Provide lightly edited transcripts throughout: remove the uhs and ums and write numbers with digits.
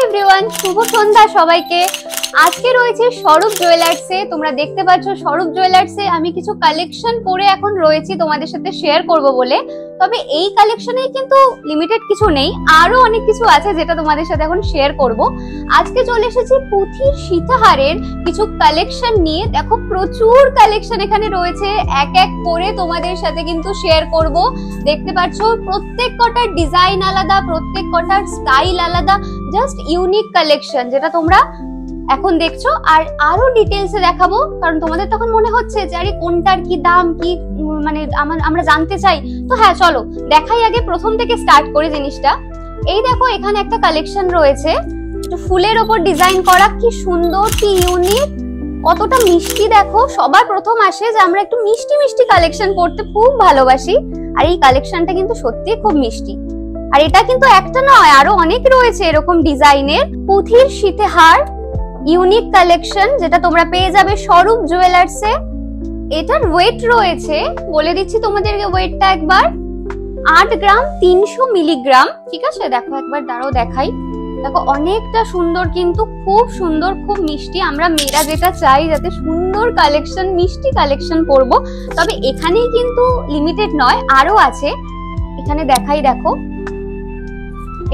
Everyone, শুভ সন্ধ্যা সবাইকে। আজকে রয়েছে স্বরূপ জুয়েলার্সে। তোমরা দেখতে পাচ্ছ স্বরূপ জুয়েলার্সে আমি কিছু কালেকশন পরে এখন রয়েছি তোমাদের সাথে শেয়ার করব বলে। তবে এই কালেকশনে কিন্তু লিমিটেড কিছু নেই, আরো অনেক কিছু আছে যেটা তোমাদের সাথে এখন শেয়ার করব। আজকে চলে এসেছি পুঁথির সীতাহারের কিছু কালেকশন নিয়ে। দেখো প্রচুর কালেকশন এখানে রয়েছে, এক এক করে তোমাদের সাথে কিন্তু শেয়ার করব। দেখতে পাচ্ছ প্রত্যেক কটার ডিজাইন আলাদা, প্রত্যেক কটার স্টাইল আলাদা, জাস্ট ইউনিক কালেকশন যেটা তোমরা এখন দেখছো। আর আরো ডিটেলসে দেখাবো, কারণ তোমাদের তখন মনে হচ্ছে যে আরে কোনটার কি দাম, কি মানে আমরা জানতে চাই। তো হ্যাঁ চলো দেখাই, আগে প্রথম থেকে স্টার্ট করে জিনিসটা। এই দেখো এখানে একটা কালেকশন রয়েছে ফুলের ওপর ডিজাইন করা, কি সুন্দর, কি ইউনিক, কতটা মিষ্টি। দেখো সবার প্রথম আসে যে আমরা একটু মিষ্টি মিষ্টি কালেকশন পড়তে খুব ভালোবাসি, আর এই কালেকশনটা কিন্তু সত্যি খুব মিষ্টি। আর এটা কিন্তু একটা নয়, আরো অনেক রয়েছে এরকম ডিজাইনের পুঁথির সীতাহার ইউনিক কালেকশন, যেটা তোমরা পেয়ে যাবে স্বরূপ জুয়েলার্সে। এটার ওয়েট রয়েছে, বলে দিচ্ছি তোমাদেরকে ওয়েটটা একবার, 8 গ্রাম 300 মিলিগ্রাম। ঠিক আছে, দেখো একবার দাঁড়াও দেখাই। দেখো অনেকটা সুন্দর, কিন্তু খুব সুন্দর, খুব মিষ্টি। আমরা মেয়েরা যেটা চাই যাতে সুন্দর কালেকশন, মিষ্টি কালেকশন পরবো। তবে এখানেই কিন্তু লিমিটেড নয়, আরো আছে। এখানে দেখাই, দেখো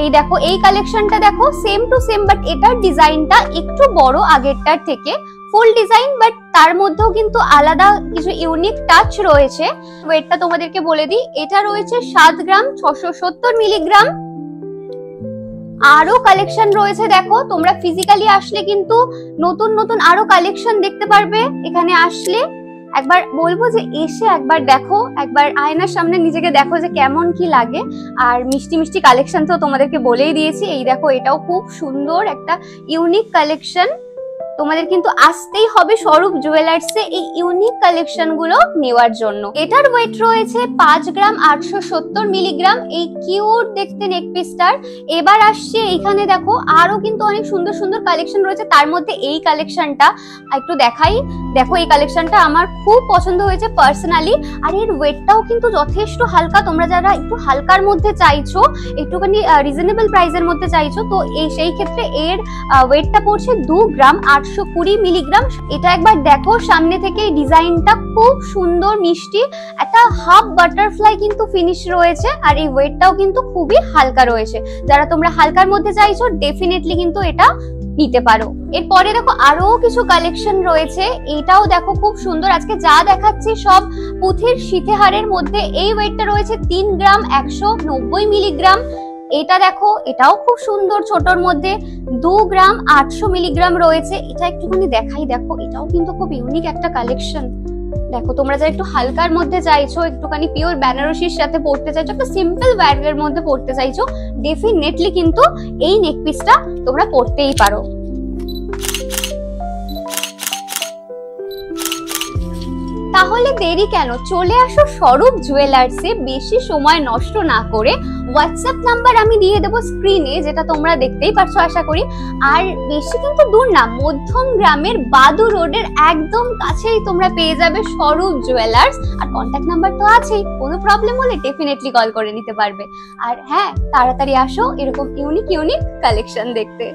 এই দেখো এই কালেকশনটা দেখো সেম টু সেম, বাট এটার ডিজাইনটা একটু বড় আগেরটার থেকে। ফুল ডিজাইন, বাট তার মধ্যেও কিন্তু আলাদা কিছু ইউনিক টাচ রয়েছে। ওয়েটটা তোমাদেরকে বলে দিই, এটা রয়েছে 7 গ্রাম 670 মিলিগ্রাম। আরো কালেকশন রয়েছে, দেখো তোমরা ফিজিক্যালি আসলে কিন্তু নতুন নতুন আরো কালেকশন দেখতে পারবে। এখানে আসলে একবার বলবো যে এসে একবার দেখো, একবার আয়নার সামনে নিজেকে দেখো যে কেমন কি লাগে। আর মিষ্টি মিষ্টি কালেকশন তো তোমাদেরকে বলেই দিয়েছি। এই দেখো এটাও খুব সুন্দর একটা ইউনিক কালেকশন। তোমাদের কিন্তু আসতেই হবে স্বরূপ জুয়েলার্সে এই ইউনিক কালেকশন গুলো নেওয়ার জন্য। এটার ওয়েট রয়েছে 5 গ্রাম 870 মিলিগ্রাম। এই কিউট দেখতে নেক পিসটার। এবার আসছে এইখানে দেখো আরো কিন্তু অনেক সুন্দর সুন্দর কালেকশন রয়েছে, তার মধ্যে এই কালেকশনটা একটু দেখাই। দেখো এই কালেকশনটা আমার খুব পছন্দ হয়েছে পার্সোনালি। আর এর ওয়েটটাও কিন্তু যথেষ্ট হালকা। তোমরা যারা একটু হালকার মধ্যে চাইছো, একটুখানি রিজনেবল প্রাইসের মধ্যে চাইছো, তো সেই ক্ষেত্রে এর ওয়েটটা পড়ছে 2 গ্রাম 820 মিলিগ্রাম। এটা একবার দেখো সামনে থেকে, ডিজাইনটা খুব সুন্দর, মিষ্টি, একটা হাফ বাটারফ্লাই কিন্তু ফিনিশ রয়েছে। আর এই ওয়েটটাও কিন্তু খুবই হালকা রয়েছে। যারা তোমরা হালকার মধ্যে চাইছো ডেফিনেটলি কিন্তু এটা নিতে পারো। এরপরে দেখো আরো কিছু কালেকশন রয়েছে, এটাও দেখো খুব সুন্দর। আজকে যা দেখাচ্ছি সব পুঁথির সীতাহারের মধ্যে। এই ওয়েটটা রয়েছে 3 গ্রাম 190 মিলিগ্রাম। এটা দেখো এটাও খুব সুন্দর, ছোটর মধ্যে 2 গ্রাম 800 মিলিগ্রাম রয়েছে। এটা একটুখানি দেখাই, দেখো এটাও কিন্তু খুব ইউনিক একটা কালেকশন। দেখো তোমরা যারা একটু হালকার মধ্যে চাইছো, একটুখানি পিওর বেনারসির সাথে পড়তে চাইছো, একটা সিম্পল ওয়্যারের মধ্যে পড়তে চাইছো, ডেফিনেটলি কিন্তু এই নেক পিসটা তোমরা পড়তেই পারো। তাহলে দেরি কেন, চলে আসো স্বরূপ জুয়েলার্সে। বেশি সময় নষ্ট না করে হোয়াটসঅ্যাপ নাম্বার আমি দিয়ে দেবো স্ক্রিনে, যেটা তোমরা দেখতেই পাচ্ছ আশা করি। আর বেশি কিন্তু দূর না, মধ্যম গ্রামের বাদু রোডের একদম কাছেই তোমরা পেয়ে যাবে স্বরূপ জুয়েলার্স। আর কন্ট্যাক্ট নাম্বার তো আছেই, কোনো প্রবলেম হলে ডেফিনেটলি কল করে নিতে পারবে। আর হ্যাঁ, তাড়াতাড়ি আসো এরকম ইউনিক ইউনিক কালেকশন দেখতে।